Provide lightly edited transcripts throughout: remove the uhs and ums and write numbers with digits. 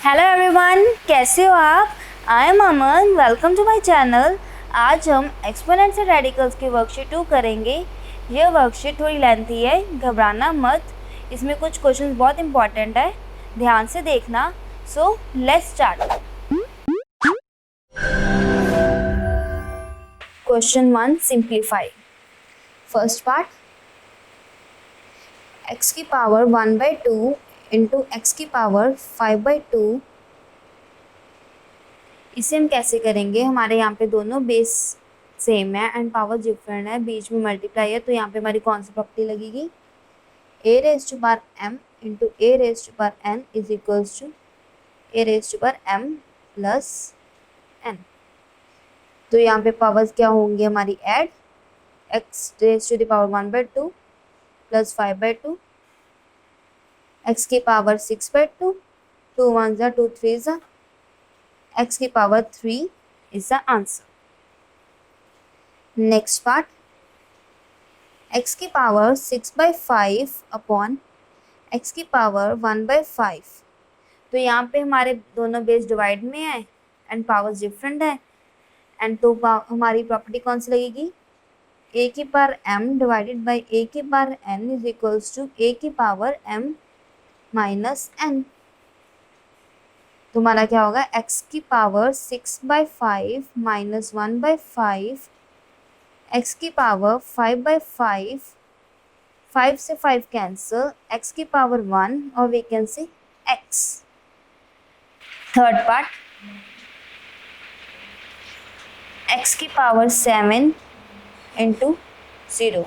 Hello everyone, कैसे हो आप? I am Aman, welcome to my channel. आज हम एक्सपोनेंशियल रेडिकल्स की वर्कशीट 2 करेंगे। यह वर्कशीट थोड़ी लेंथी है, घबराना मत। इसमें कुछ क्वेश्चंस बहुत इंपॉर्टेंट है, ध्यान से देखना। So let's start. Question 1, simplify. First part, x की पावर 1/2 इंटू एक्स की पावर 5/2। इसे हम कैसे करेंगे? हमारे यहाँ पे दोनों बेस सेम है एंड पावर डिफरेंट है, बीच में मल्टीप्लाई है, तो यहाँ पे हमारी कौन सी प्रॉपर्टी लगेगी? a raise to power m into a raise to power n is equals to a raise to power m plus n। तो यहाँ पे पावर्स क्या होंगी हमारी? Add x raise to the power 1/2 plus 5/2, x की power 6/2, 2 1 जा 2 3 जा, x की power 3 is the answer. Next part, x की पावर 6/5 अपॉन x की पावर 1/5। तो यहाँ पे हमारे दोनों बेस डिवाइड में है एंड पावर्स डिफरेंट है एंड तो हमारी प्रॉपर्टी कौन सी लगेगी? a की power m divided by a की power n is equals to a की पावर m माइनस n। तो हमारा क्या होगा? x की पावर 6/5 माइनस 1/5, x की पावर 5/5, 5 से 5 कैंसिल, x की पावर 1 और we can say x। Third part, x की पावर 7 इंटू 0।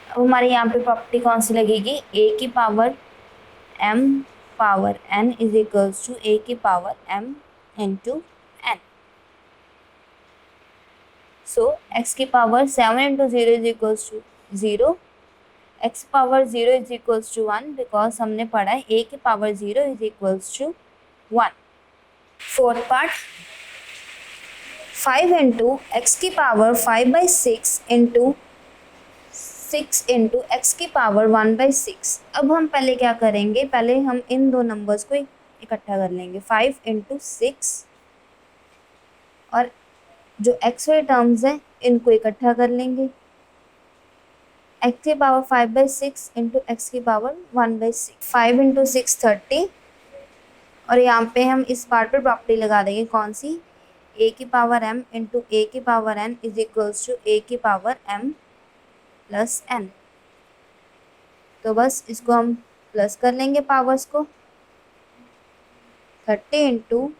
अब हमारे यहाँ पे प्रॉपर्टी कौन सी लगेगी? a की power m power n is equals to a की power m into n। So x की power 7 into 0 is equals to 0, x power 0 is equals to 1 because हमने पढ़ा है a की power 0 is equals to 1। Fourth part, 5 into x की power 5/6 into 6 into x की power 1/6। अब हम पहले क्या करेंगे? पहले हम इन दो नंबर्स को इकट्ठा कर लेंगे, 5 इंटू 6 और जो एक्स वाले टर्म्स हैं इनको इकट्ठा कर लेंगे। एक्स की पावर 5/6 इंटू एक्स की पावर 1/6, 5 इंटू 6 30। और यहाँ पे हम इस पार्ट पर प्रॉपर्टी लगा देंगे, कौन सी? a की पावर m इंटू a की power n is equals to a की पावर m प्लस n। तो बस इसको हम प्लस कर लेंगे पावर्स को। 30 इंटू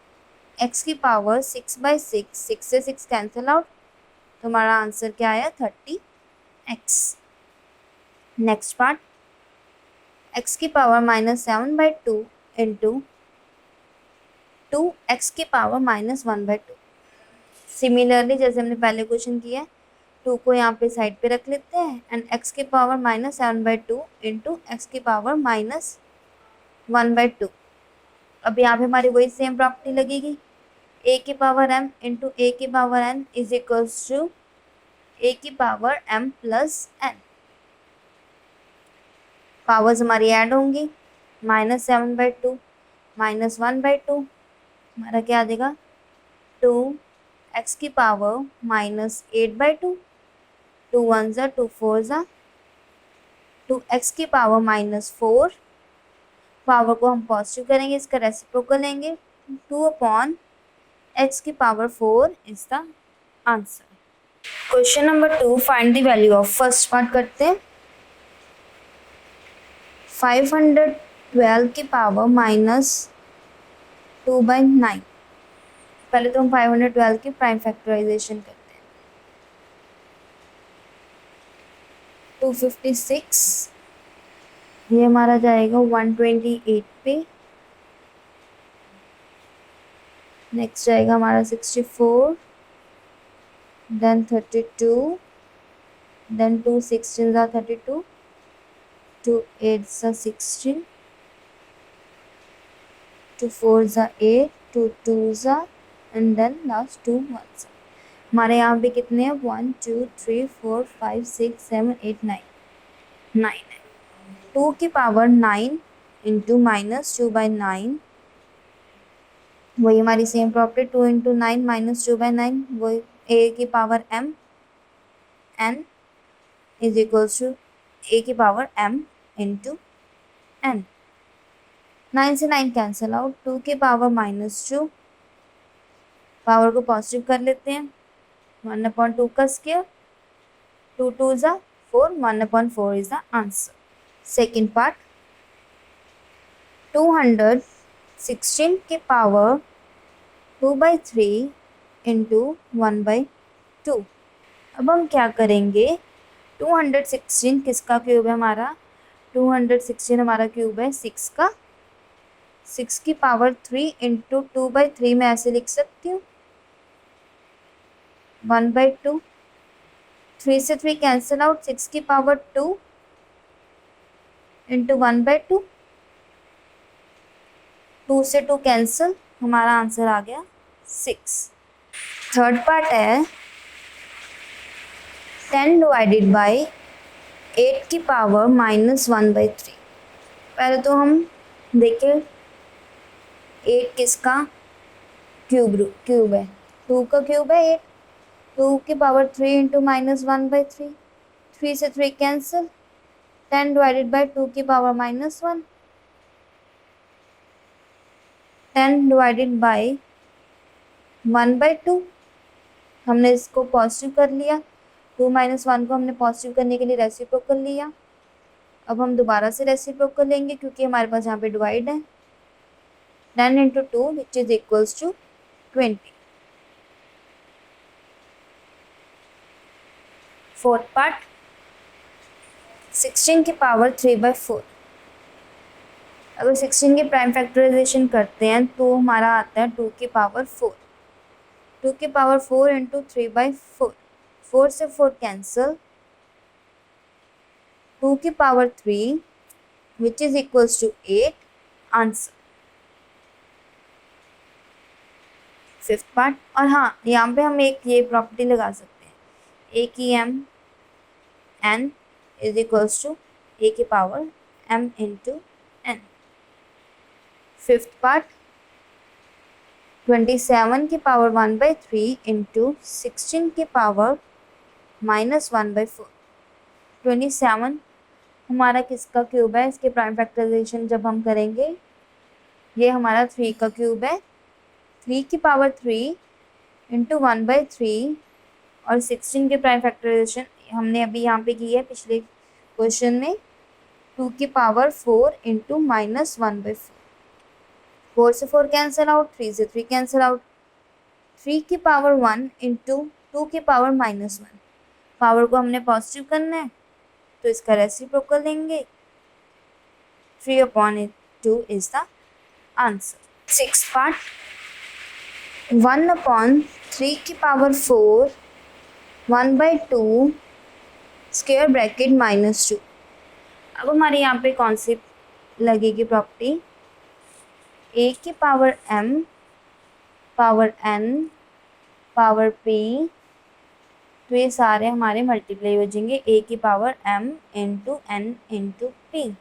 एक्स की पावर 6/6, 6 से 6 कैंसिल आउट, तो हमारा आंसर क्या आया? 30x। नेक्स्ट पार्ट, x की पावर -7/2 इंटू 2x की पावर -1/2। सिमिलरली जैसे हमने पहले क्वेश्चन किया, 2 को यहाँ पे साइड पे रख लेते हैं एंड x की पावर -7/2 इंटू एक्स की पावर -1/2। अब यहाँ पे हमारी वही सेम प्रॉपर्टी लगेगी, a की पावर m इंटू a की power n is equals to a की power m plus n। Powers हमारी ऐड होंगी, -7/2 -1/2, हमारा क्या आ जाएगा? 2x की पावर -8/2, 2 1 जा 2 4 जा, 2x की पावर -4। पावर को हम पॉजिटिव करेंगे, इसका रेसिप्रोकल लेंगे, 2 अपॉन x की power 4 is the answer. Question number 2, find the value of. First part करते हैं, 512 की पावर -2/9। पहले तो हम 512 की प्राइम फैक्टराइजेशन करते हैं, 256 ये हमारा जाएगा 128 पे। नेक्स्ट जाएगा हमारा 64, देन 32, देन 2 16 जा 32, 2 8 जा 16, 2 4 जा 8, 2 2 जा एंड देन लास्ट 2 1 जा। हमारे यहाँ पे कितने हैं? 1 2 3 4 5 6 7 8 9 9 है। 2 की पावर 9 इंटू -2/9 वही हमारी सेम प्रॉपर्टी, 2 इंटू 9 माइनस 2/9, वही ए की power m n is equals to A की पावर m इंटू n। 9 से 9 कैंसिल आउट, 2 की पावर -2, पावर को पॉजिटिव कर लेते हैं, 1/2 का स्क्वायर, 2 2 ज़ा 4, 1/4 is the answer. Second part, 216 की पावर 2/3 इंटू 1/2। अब हम क्या करेंगे, 216 किसका क्यूब है हमारा, 216 हमारा क्यूब है 6 का, 6 की पावर 3 इंटू 2/3 में ऐसे लिख सकती हूँ, 1/2, 3 से 3 कैंसिल आउट, 6 की पावर 2 इंटू 1/2, 2 से 2 कैंसिल, हमारा आंसर आ गया 6। थर्ड पार्ट है 10 डिवाइडेड बाई 8 की पावर -1/3। पहले तो हम देखें 8 किसका क्यूब है, 2 का क्यूब है 8, 2 की पावर 3 इंटू -1/3, 3 से 3 कैंसिल, 10 डिवाइडेड बाई 2 की पावर -1, 10 डिवाइडेड बाई 1/2, हमने इसको पॉजिटिव कर लिया, 2 - 1 को हमने पॉजिटिव करने के लिए रेसिप्रोकल लिया। अब हम दोबारा से रेसिप्रोकल लेंगे क्योंकि हमारे पास यहाँ पे डिवाइड है, 10 into 2 which is equals to 20। Fourth part, 16 की पावर 3/4। अगर 16 की प्राइम फैक्टराइजेशन करते हैं तो हमारा आता है 2 की पावर 4, 2 की पावर 4 इंटू 3/4, 4 से 4 कैंसिल, 2 की power 3 which is equals to 8, answer. Fifth part, और हाँ यहाँ पे हम एक ये प्रॉपर्टी लगा सकते हैं, ए की m n is equals to A की power m into n। Fifth part, 27 की पावर 1/3 इंटू 16 की पावर -1/4। 27 हमारा किसका क्यूब है, इसके प्राइम फैक्टराइजेशन जब हम करेंगे, ये हमारा 3 का क्यूब है, 3 की पावर 3 इंटू 1/3, और 16 के प्राइम फैक्टराइजेशन हमने अभी यहाँ पे की है पिछले क्वेश्चन में, 2 की पावर 4 इंटू -1/4, 4 से 4 कैंसिल आउट, 3 से 3 कैंसिल आउट, 3 की पावर 1 इंटू 2 की पावर -1, पावर को हमने पॉजिटिव करना है तो इसका रेसिप्रोकल लेंगे, 3/2 is the answer. Six part, 1/3 की पावर 4 1/2 स्क्वायर ब्रैकेट -2। अब हमारे यहाँ पे कौन सी लगेगी प्रॉपर्टी, ए की power m power n power p, तो ये सारे हमारे मल्टीप्लाई हो जाएंगे, ए की power m into n into p।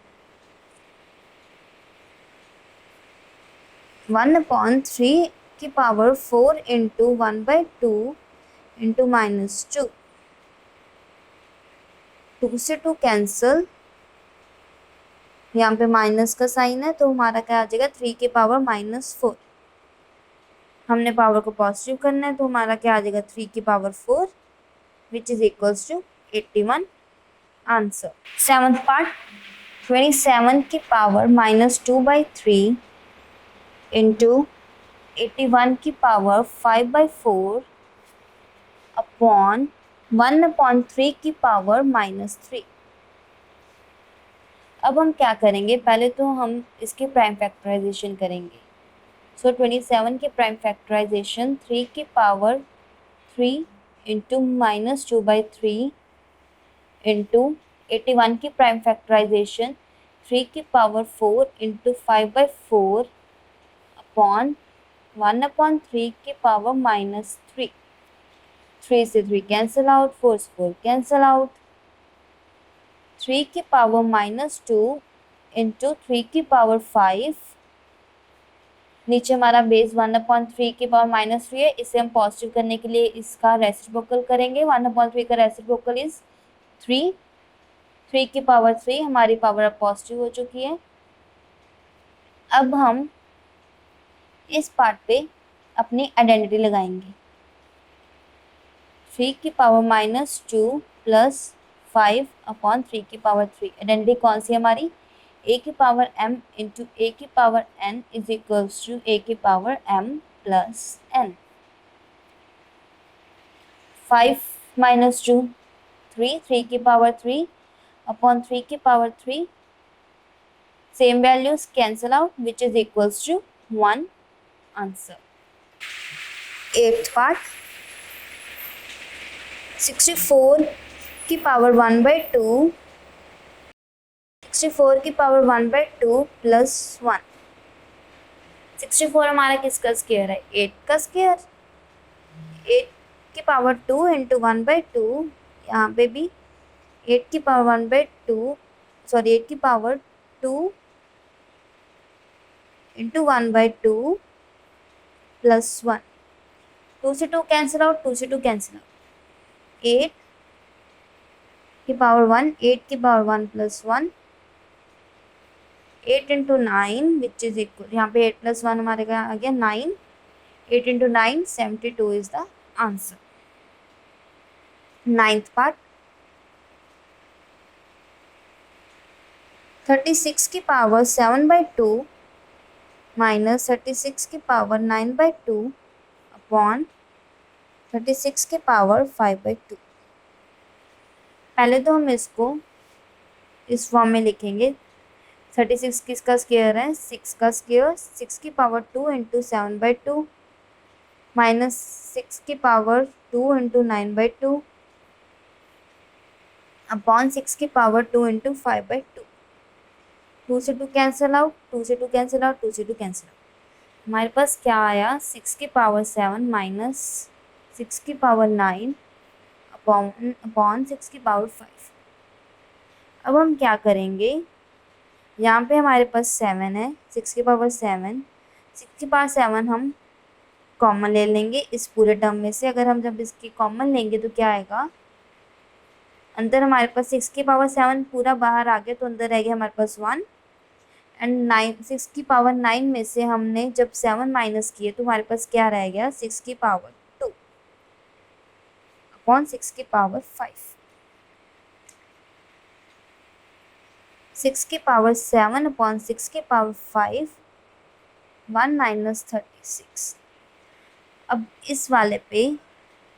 1/3 की पावर 4 इंटू 1/2 इंटू -2, 2 से 2 कैंसिल, यहाँ पे माइनस का साइन है तो हमारा क्या आ जाएगा, 3 की पावर -4, हमने पावर को पॉजिटिव करना है तो हमारा क्या आ जाएगा, 3 की power 4 which is equals to 81, answer. Seventh part, 27 की पावर -2/3 इंटू 81 की पावर 5/4 अपॉन 1/3 की पावर -3। अब हम क्या करेंगे, पहले तो हम इसकी प्राइम फैक्टराइजेशन करेंगे। सो 27 की प्राइम फैक्टराइजेशन 3 की पावर 3 इंटू -2/3 इंटू 81 की प्राइम फैक्टराइजेशन 3 की पावर 4 इंटू 5/4 अपॉन 1/3 की पावर -3, 3 से 3 कैंसिल आउट, 4 से 4 कैंसिल आउट, 3 की पावर -2 इंटू 3 की पावर 5 नीचे हमारा बेस 1/3 की पावर -3 है, इसे हम पॉजिटिव करने के लिए इसका रेसिप्रोकल करेंगे। 1/3 का रेसिप्रोकल इज 3, 3 की पावर 3 हमारी पावर अब पॉजिटिव हो चुकी है। अब हम इस पार्ट पे अपनी आइडेंटिटी लगाएंगे। 3 की पावर -2 प्लस 5/3 की पावर 3। आइडेंटिटी कौन सी है हमारी? a की पावर m इंटू a की power n is equals to a की पावर m प्लस n। 5 -2 3, 3 की पावर 3 अपॉन 3 की power 3। Same values cancel out which is equals to 1 answer. 8th part 64 की power 1/2, 64 की पावर 1/2 प्लस 1। 64 हमारा किसका square है? 8 का स्क्वायर। 8 की पावर 2 इंटू 1/2, यहाँ पे भी 8 की पावर 1/2 सॉरी 8 की पावर 2 इंटू 1/2 प्लस 1। 2 से 2 कैंसिल आउट, 2 से 2 कैंसिल आउट। 8 की पावर 1, 8 की power 1 plus 1, 8 into 9 which is equal, यहाँ पे 8 प्लस 1 हमारे आ गया 9। 8 into 9 72 is the answer. 9th part 36 की पावर 7/2 माइनस 36 की पावर 9/2 अपॉन 36 की पावर 5/2। पहले तो हम इसको इस फॉर्म में लिखेंगे। 36 किसका स्क्वायर है? 6 का स्क्वायर। 6 की पावर 2 इंटू 7/2 माइनस 6 की पावर 2 इंटू 9/2 अपॉन 6 की पावर 2 इंटू 5/2। 2 से 2 कैंसिल आउट, 2 से 2 कैंसिल आउट, 2 से 2 कैंसिल आउट। हमारे पास क्या आया? 6 की पावर 7 माइनस 6 की पावर 9 अपॉन 6 की पावर 5। अब हम क्या करेंगे? यहाँ पे हमारे पास 7 है, 6 की पावर 7, 6 की पावर 7 हम कॉमन ले लेंगे इस पूरे टर्म में से। अगर हम जब इसकी कॉमन लेंगे तो क्या आएगा? अंदर हमारे पास 6 की पावर 7 पूरा बाहर आ गया, तो अंदर रह गया हमारे पास 1। एंड 9, 6 की पावर 9 में से हमने जब 7 माइनस किए तो हमारे पास क्या रह गया? 6 की पावर 2 अपॉन 6 की पावर 5। 6 की पावर 7 अपॉन 6 की पावर 5, 1 माइनस 36। अब इस वाले पे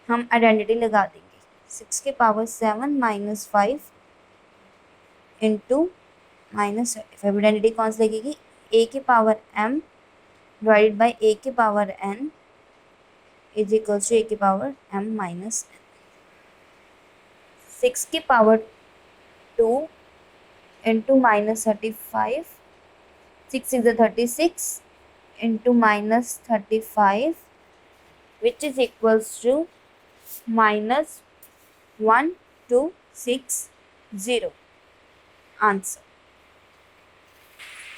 हम आइडेंटिटी लगा देंगे। 6 की power 7 minus 5 into minus 35। Identity कौन सी लगेगी? a की power m divided by a की power n is equal to a की पावर m माइनस n। 6 की power 2 into minus 35, 6 is 36 into minus 35 which is equals to -1260 answer.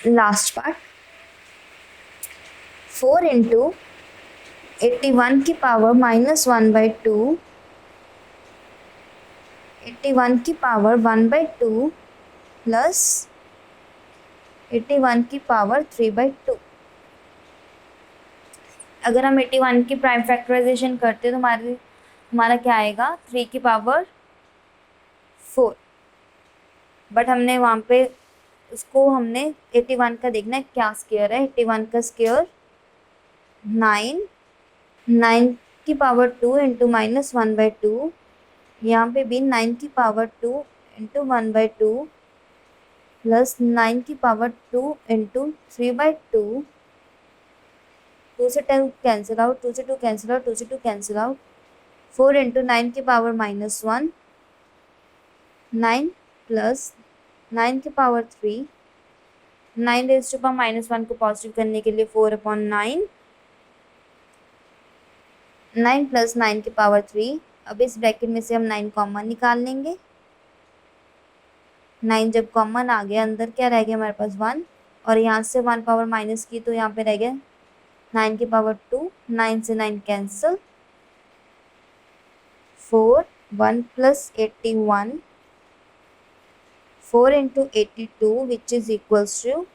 Last part 4 into 81 की power -1/2, 81 की power 1/2 plus 81 की power 3/2। अगर हम 81 की prime factorisation करते तो हमारा क्या आएगा? 3 की पावर 4। बट हमने वहाँ पे उसको हमने 81 का देखना है क्या स्क्वायर है। 81 का स्क्वायर 9, 9 की पावर 2 इंटू -1/2, यहाँ पे भी 9 की पावर 2 इंटू 1/2 प्लस 9 की पावर 2 इंटू 3/2। 2 से 10 कैंसिल आउट, 2 से 2 कैंसिल आउट, 2 से 2 कैंसिल आउट। 4 इंटू 9 की पावर -1, 9 प्लस 9 की पावर 3, 9 रेज़ टू पावर -1 को पॉजिटिव करने के लिए 4/9, 9 प्लस 9 की पावर 3। अब इस ब्रैकेट में से हम 9 कॉमन निकाल लेंगे। 9 जब कॉमन आ गया, अंदर क्या रह गया हमारे पास? 1, और यहाँ से 1 पावर माइनस की तो यहाँ पे रह गया 9 की पावर 2, 9 से 9 cancel, 4, 1 plus 81, 4 into 82 which is equals to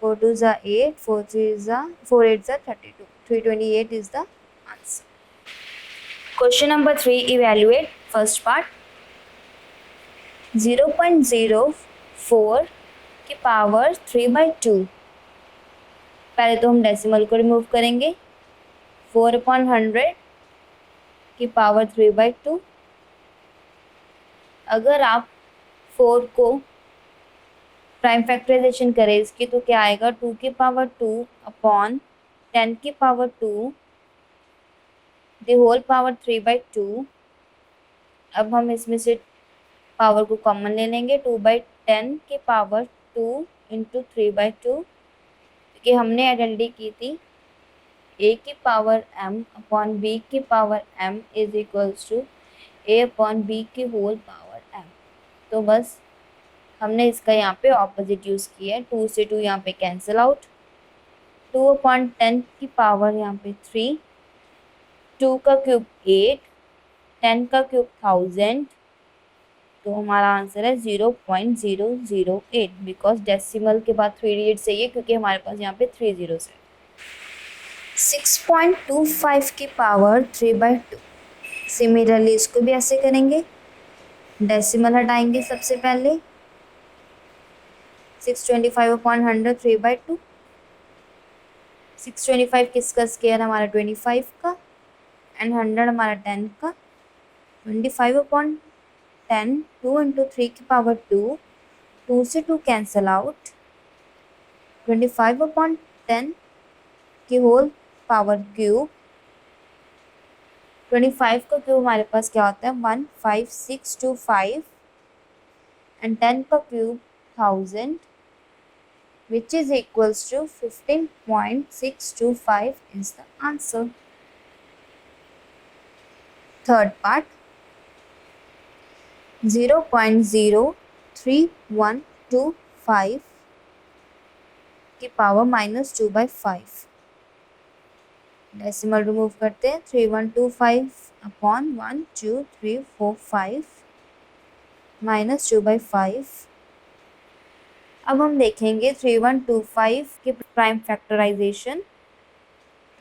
4 2s are 8, 4 3s are 4 8s are 32. 328 is the answer. Question number 3, evaluate first part. 0.04 की पावर 3/2, पहले तो हम डेसिमल को रिमूव करेंगे। 4/100 की पावर 3/2। अगर आप 4 को प्राइम फैक्टराइजेशन करें इसकी तो क्या आएगा, 2 की पावर 2 अपॉन 10 की पावर 2 द होल पावर 3/2। अब हम इसमें से पावर को कॉमन ले लेंगे, 2/10 की पावर 2 इंटू 3/2, क्योंकि हमने आइडेंटिटी की थी a की पावर m अपॉन b की power m is equals to a upon b की होल पावर m। तो बस हमने इसका यहाँ पे ऑपोजिट यूज़ किया है, 2 से 2 यहाँ पे कैंसिल आउट, 2/10 की पावर यहाँ पे 3, 2 का क्यूब 8, 10 का क्यूब 1000, तो हमारा आंसर है 0.008, बिकॉज डेसिमल के बाद 3 डिजिट चाहिए क्योंकि हमारे पास यहाँ पे 3 जीरोस है। 6.25 की पावर 3/2, सिमिलरली इसको भी ऐसे करेंगे, डेसिमल हटाएंगे सबसे पहले, 625/100 3/2, 625 किसका स्क्वायर हमारा 25 का, एंड 100 हमारा 10 का, 25/10, 2 इंटू 3 की पावर 2, 2 से 2 कैंसिल आउट, 25/10 की होल पावर क्यूब, 25 का क्यूब हमारे पास क्या होता है 15625, एंड 10 का cube 1000 which is equals to 15.625 is the answer. Third part, 0.03125 की पावर -2/5, डेसिमल रिमूव करते हैं, 3125 अपॉन 1 2 3 4 5 -2/5। अब हम देखेंगे 3125 के प्राइम फैक्टराइजेशन,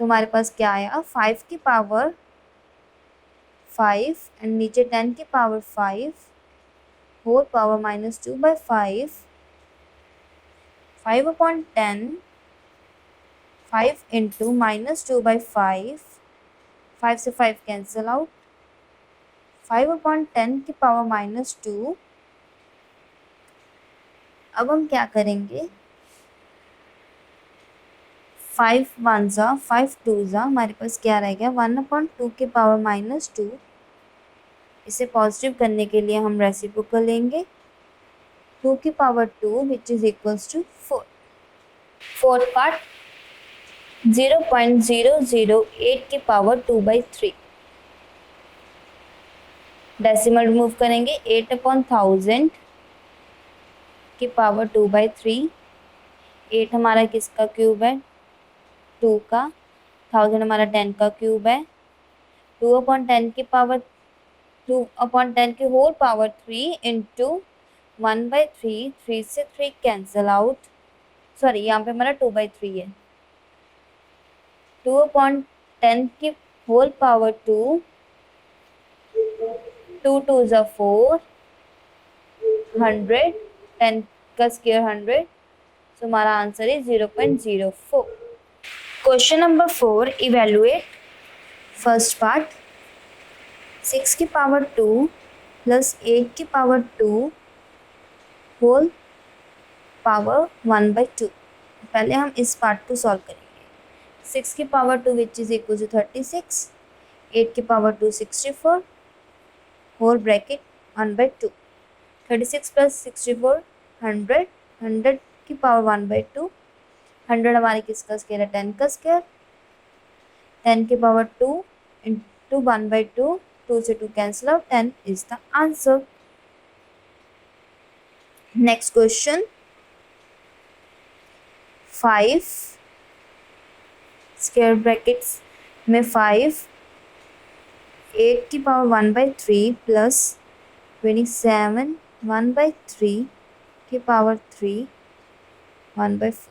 तो हमारे पास क्या आया, 5 की पावर 5 एंड नीचे 10 की पावर 5, होल पावर -2/5, 5/10, 5 इंटू -2/5, 5 से 5 कैंसिल आउट, 5/10 की पावर -2। अब हम क्या करेंगे, 5 1 ज़ा 5 2 ज़ा, हमारे पास क्या रह गया 1/2 की पावर -2। इसे पॉजिटिव करने के लिए हम रेसिप्रोकल लेंगे, 2 की power 2 which is equals to 4। Fourth part, 0.008 की पावर 2/3, डेसिमल रिमूव करेंगे, 8/1000 की पावर 2/3, 8 हमारा किसका क्यूब है 2 का, 1000 हमारा 10 का क्यूब है, 2/10 की पावर 2/10 की होल पावर 3 इंटू 1/3, 3 से 3 कैंसिल आउट, सॉरी यहाँ पे हमारा 2/3 है, 2/10 की होल पावर 2, 2 2 ज़ा 4, 100, 10 का स्क्वायर 100, सो हमारा आंसर है 0.04। Question number 4, evaluate first part, 6 की पावर 2 प्लस 8 की पावर 2 होल पावर 1/2। पहले हम इस पार्ट को सॉल्व करेंगे, 6 की power 2 which is equal to 36, 8 की पावर 2 64, होल ब्रैकेट 1/2, 36 प्लस 64 100, 100 की पावर 1/2, 100 हमारे किसका स्क्वायर है 10 का स्क्वायर, 10 की पावर 2 इंटू 1/2, 2 से 2 cancel out, 10 is the answer. Next question, 5 square brackets में 5, 8 की पावर 1/3 प्लस 27 1/3 की पावर 3 1/4।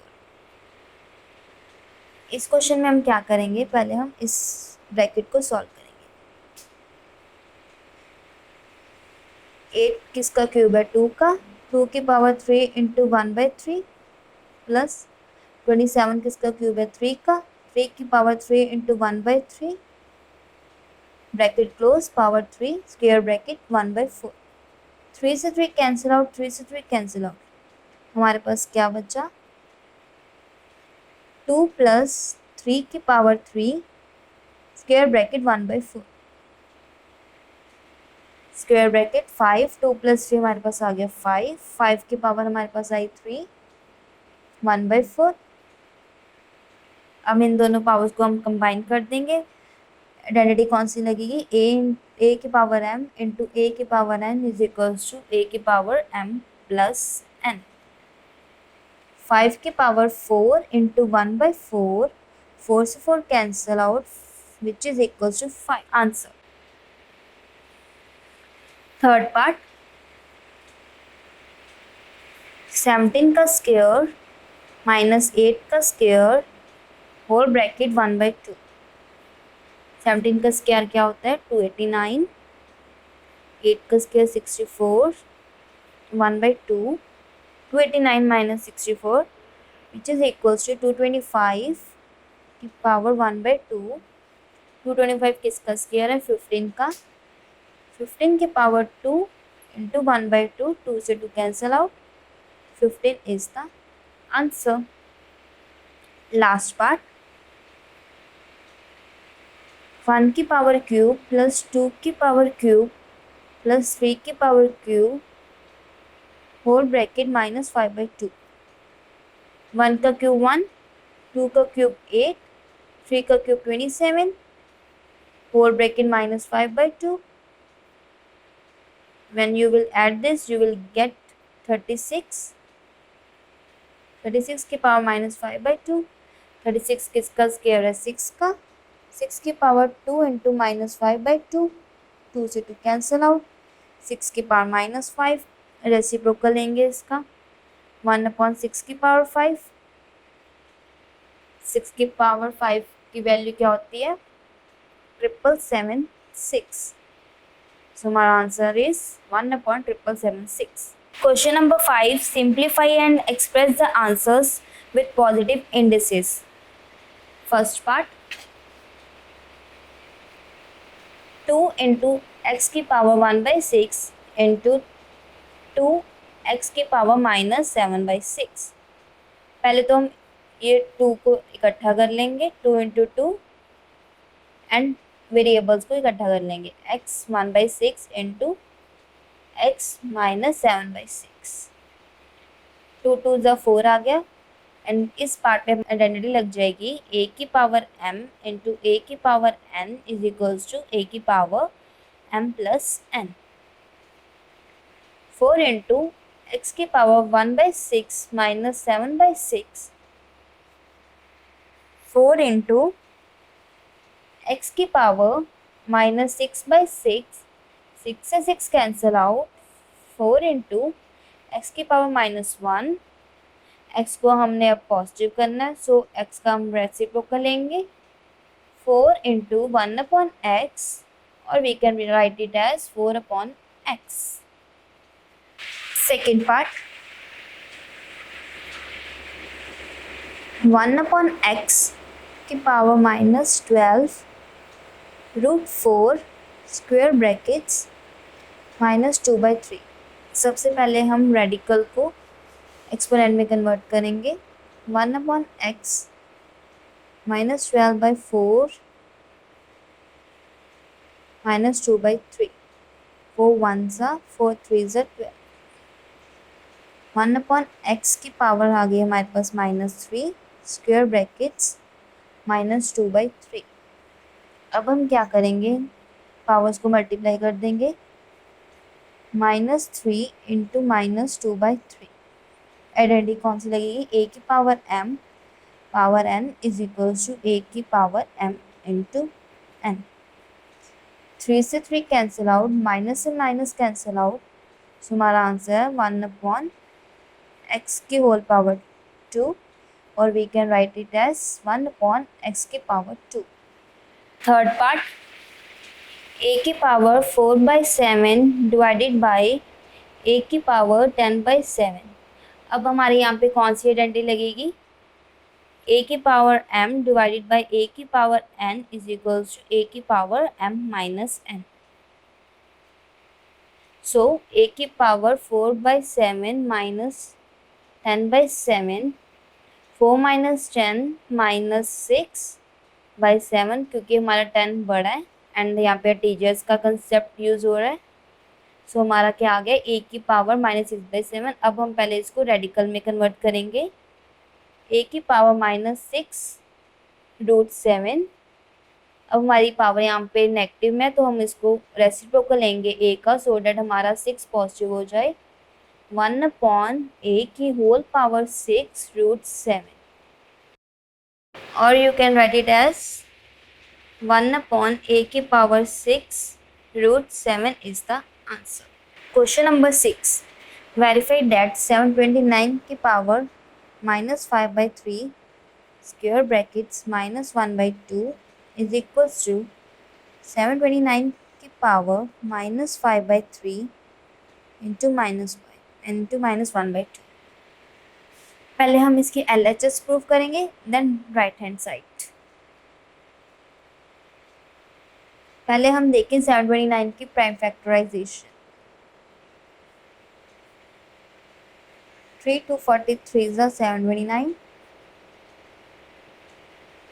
इस क्वेश्चन में हम क्या करेंगे, पहले हम इस ब्रैकेट को सॉल्व करेंगे। 8 किसका क्यूब है, 2 का, 2 की पावर 3 इंटू 1/3 प्लस 27 किसका क्यूब है, 3 का, 3 की power 3 into 1/3 bracket close, power 3 square bracket 1/4। 3 से 3 कैंसिल आउट, 3 से 3 कैंसिल आउट, हमारे पास क्या बचा, 2 प्लस 3 की power 3 square bracket 1/4 square bracket 5, 2 plus 3 हमारे पास आ गया 5, 5 की पावर हमारे पास आई 3 1/4। अब इन दोनों पावर्स को हम कंबाइन कर देंगे, आइडेंटिटी कौन सी लगेगी, ए की पावर m इंटू ए की power n is equals to A की पावर m प्लस n। 5 की पावर 4 इंटू 1/4, 4 से 4 cancel out which is equals to 5। Answer. Third part, 17 का स्क्वायर माइनस 8 का स्क्वायर होल ब्रैकेट 1/2। 17 का स्क्वायर क्या होता है, 289, 8 का square 64, 1/2, 289 minus 64 which is equals to 225 की पावर 1/2। 225 किसका स्क्वायर है, 15 का, 15 की पावर 2 इंटू 1/2, 2 से 2 cancel out, 15 is the answer. Last part, 1 की पावर क्यूब प्लस 2 की पावर क्यूब प्लस 3 की power cube whole bracket minus 5/2। 1 का क्यूब 1, 2 का क्यूब 8, 3 का cube 27 whole bracket minus 5/2। When you will add this, you will get 36, 36 की power minus 5/2। 36 किसका square है, 6 का, 6 की पावर 2 इंटू माइनस 5/2, 2 से 2 कैंसल आउट, 6 की पावर माइनस 5, रेसिप्रोकल लेंगे इसका, 1/6 की पावर 5, 6 की पावर 5 की वैल्यू क्या होती है, 77776। So my answer is 1/77776. Question number 5. Simplify and express the answers with positive indices. First part, 2 into x की पावर 1/6 into 2 x की पावर माइनस 7/6। पहले तो हम ये 2 को इकट्ठा कर लेंगे, 2 इंटू 2 एंड वेरिएबल्स को इकट्ठा कर लेंगे, x 1/6 इंटू x माइनस 7/6, 2 2 ज़ा 4 आ गया। एंड इस पार्ट पे आइडेंटिटी लग जाएगी, a की पावर m इंटू a की power n is equals to a की power m plus n। 4 into x की पावर 1/6 माइनस 7/6, 4 इंटू x की पावर माइनस 6/6, 6 से 6 कैंसल आउट, 4 इंटू एक्स की पावर -1, x को हमने अब पॉजिटिव करना है, सो x का हम रेसिप्रोकल लेंगे, 4 इंटू 1/x और we can write it as 4/x। Second part, 1/x की पावर -12 √4 स्क्वायर ब्रैकेट्स -2/3। सबसे पहले हम रेडिकल को एक्सपोनेंट में कन्वर्ट करेंगे, 1/x -12/4 -2/3, 4 1s 4 3s 12, 1/x की पावर आ गई हमारे पास -3 स्क्वायर ब्रैकेट्स -2/3। अब हम क्या करेंगे, पावर्स को मल्टीप्लाई कर देंगे, -3 इंटू -2/3। आइडेंटिटी कौन सी लगेगी, a की power m power n is equals to a की पावर m इंटू n। 3 से 3 कैंसिल आउट, माइनस से माइनस कैंसिल आउट, सो हमारा आंसर है 1 अपॉन x की होल पावर 2, और we can write it as 1 upon x की power 2। Third part, a की power 4/7 divided by a की power 10/7। अब हमारे यहाँ पे कौन सी आइडेंटिटी लगेगी? a की power m divided by a की power n is equals to a की power m minus n। So a की पावर 4/7 माइनस 10/7, 4 माइनस 10 माइनस 6/7, क्योंकि हमारा 10 बड़ा है एंड यहाँ पे टीचर्स का कंसेप्ट यूज हो रहा है। सो हमारा क्या आ गया? a की पावर -6/7। अब हम पहले इसको रेडिकल में कन्वर्ट करेंगे। a की पावर -6√7। अब हमारी पावर यहाँ पे नेगेटिव में, तो हम इसको रेसिप्रोकल लेंगे a का, सो डेट हमारा 6 पॉजिटिव हो जाए। 1 अपॉन a की होल पावर 6√7, और you can write it as 1 upon a की power 6√7 is the answer. Question number 6, verify that 729 की power -5/3 square brackets -1/2 is equals to 729 की पावर -5/3 इंटू -1/2। पहले हम इसकी LHS प्रूव करेंगे, देन राइट हैंड साइड। पहले हम देखें 729 की प्राइम फैक्टराइजेशन। 3 243 729,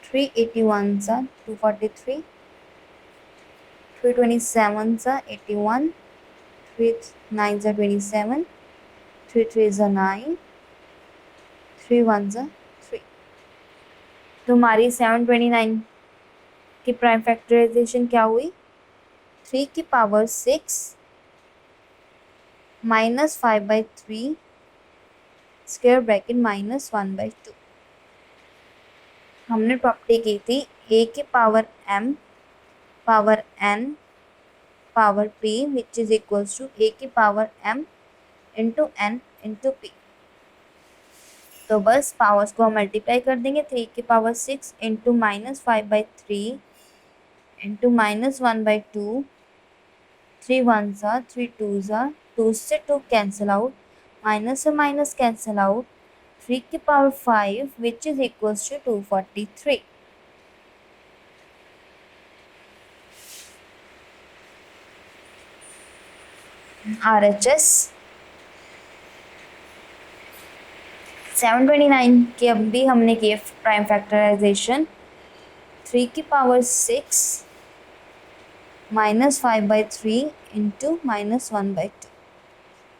381 243, 327 81, 3 9 27, 3 3 9, 3 1 3। तो हमारी 729 की प्राइम फैक्टराइजेशन क्या हुई? 3 की पावर 6 -5/3 स्क्वायर ब्रैकेट -1/2। हमने प्रॉपर्टी की थी a की power m power n power p which is equals to a की power m into n into p। तो बस पावर्स को हम मल्टीप्लाई कर देंगे। 3 की पावर 6 इंटू -5/3 इंटू -1/2, 3 1 3 2 2 से 2 कैंसिल आउट, माइनस से माइनस कैंसिल आउट, 3 की power 5 which is equals to 243। RHS 729 की अब भी हमने किए प्राइम फैक्टराइजेशन। 3 की पावर 6 -5/3 इंटू -1/2।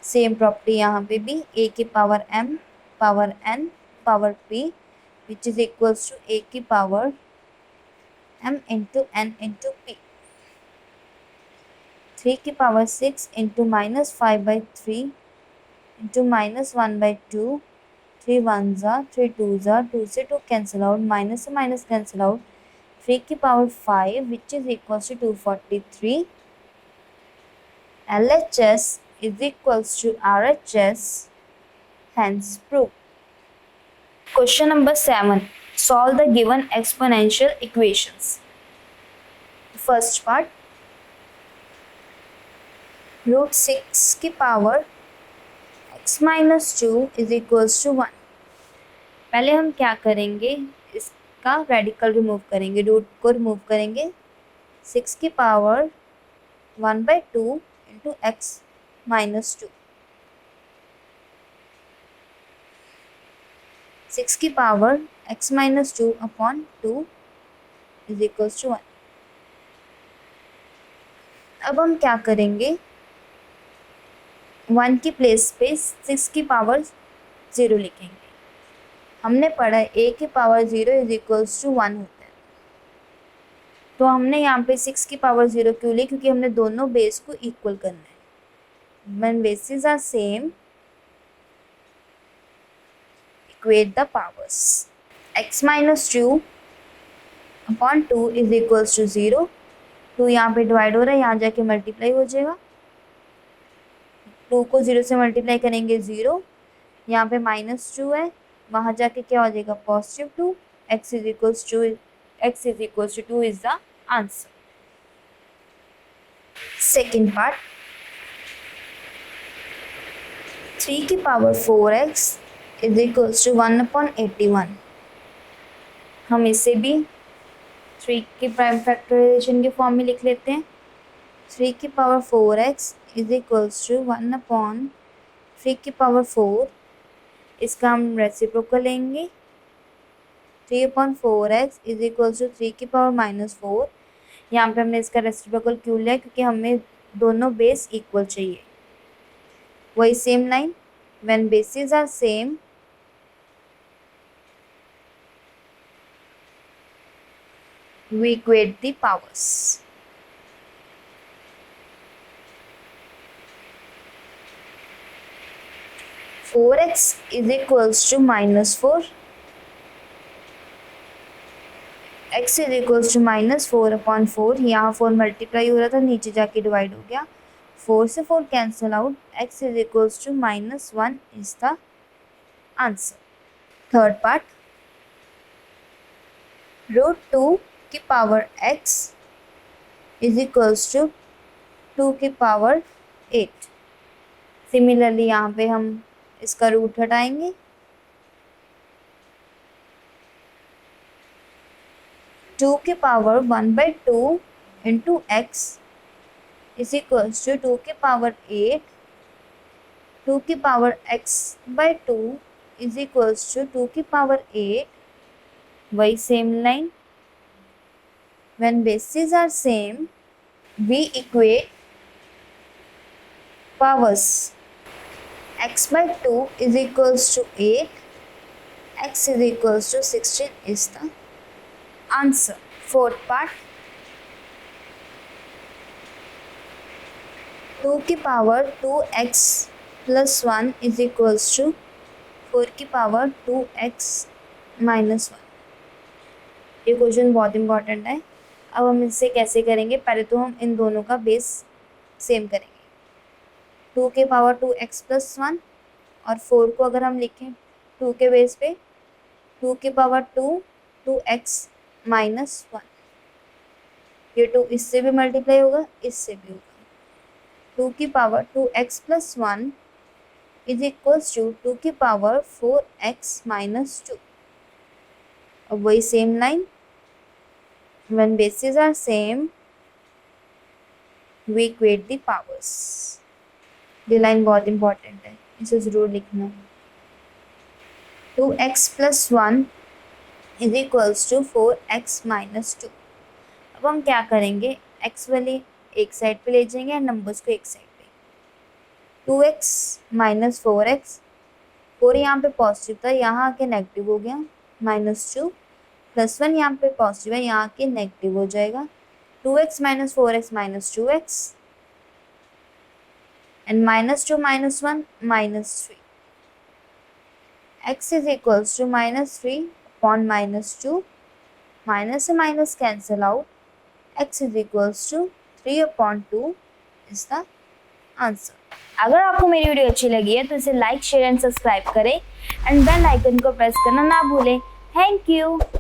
सेम प्रॉपर्टी यहाँ पे भी, a की power m power n power p which is equals to a की power m into n into p। 3 की पावर 6 इंटू -5/3 इंटू -1/2, 3 1 3 2 2 से 2 कैंसिल आउट, माइनस से माइनस कैंसिल आउट, 3 की power 5 which is equals to 243। LHS is equals to RHS, hence proof. Question number 7. Solve the given exponential equations. First part, √6 की power x minus 2 is equals to 1। पहले हम क्या करेंगे? इसका radical remove करेंगे, root को remove करेंगे। 6 की पावर 1/2 इंटू x माइनस 2, 6 की power x minus 2 upon 2 is equals to 1। अब हम क्या करेंगे? 1 की प्लेस पे 6 की पावर 0 लिखेंगे। हमने पढ़ा है a की पावर 0 इज इक्वल्स टू 1 होता है, तो हमने यहाँ पे 6 की पावर 0 क्यों ली? क्योंकि हमने दोनों बेस को इक्वल करना है। When bases are same, equate the powers। x minus 2 upon 2 is equals to 0। 2 यहाँ पे डिवाइड हो रहा है, यहाँ जाके मल्टीप्लाई हो जाएगा। 2 को 0 से मल्टीप्लाई करेंगे 0, यहाँ पे -2 है, वहाँ जाके क्या हो जाएगा +2। x is equals to 2 is the answer. Second part, 3 की power 4x is equals to 1/81। हम इसे भी 3 की प्राइम फैक्टराइजेशन के फॉर्म में लिख लेते हैं। 3 की power 4x is equals to 1/3 की पावर 4, इसका हम रेसिप्रोकल लेंगे। 3/4x इज इक्वल्स टू 3 की पावर -4। यहाँ पे हमने इसका रेसिप्रोकल क्यों लिया, क्योंकि हमें दोनों बेस इक्वल चाहिए। वही same line, when bases are same we equate the powers. (4x is equals to -4). x is equals to -4/4। यहाँ 4 मल्टीप्लाई हो रहा था, नीचे जाके डिवाइड हो गया। 4 से 4 cancel out, x is equals to -1 is the answer. Third part, √2 की power x is equals to 2 की पावर 8। सिमिलरली यहाँ पे हम इसका रूट हटाएंगे। 2 की power 1/2 into x is equals to 2 की पावर 8। 2 की power x/2 is equals to 2 की पावर 8। वही same line, when bases are same we equate powers. x/2 is equals to 8, x is equals to 16 is the answer. Fourth part, 2 की power 2x plus 1 is equals to 4 की power 2x minus 1। ये question बहुत important है। अब हम इससे कैसे करेंगे, पहले तो हम इन दोनों का बेस सेम करेंगे। 2 के पावर 2x plus 1 और 4 को अगर हम लिखें 2 के बेस पे, 2 के पावर 2x minus 1। ये 2 इससे भी मल्टीप्लाई होगा, इससे भी होगा। 2 की power 2x plus 1 is equals to 2 की पावर 4x minus 2। अब वही same line, when bases are same we equate the powers। ये लाइन बहुत इंपॉर्टेंट है, इसे ज़रूर लिखना। 2x plus 1 is equals to 4x minus 2। अब हम क्या करेंगे, x वाले एक साइड पे ले जाएंगे और नंबर्स को एक साइड पे। 2x minus 4x, 4 यहाँ पे पॉजिटिव था, यहाँ आके नेगेटिव हो गया, -2 प्लस 1 यहाँ पे पॉजिटिव है, यहाँ के नेगेटिव हो जाएगा। 2x minus 4x minus 2x and -2 minus 1 -3। x is equals to -3 upon -2, minus से minus cancel out, x is equals to 3/2 is the answer. अगर आपको मेरी वीडियो अच्छी लगी है तो इसे लाइक, शेयर एंड सब्सक्राइब करें एंड बेल आइकन को प्रेस करना ना भूलें। Thank you.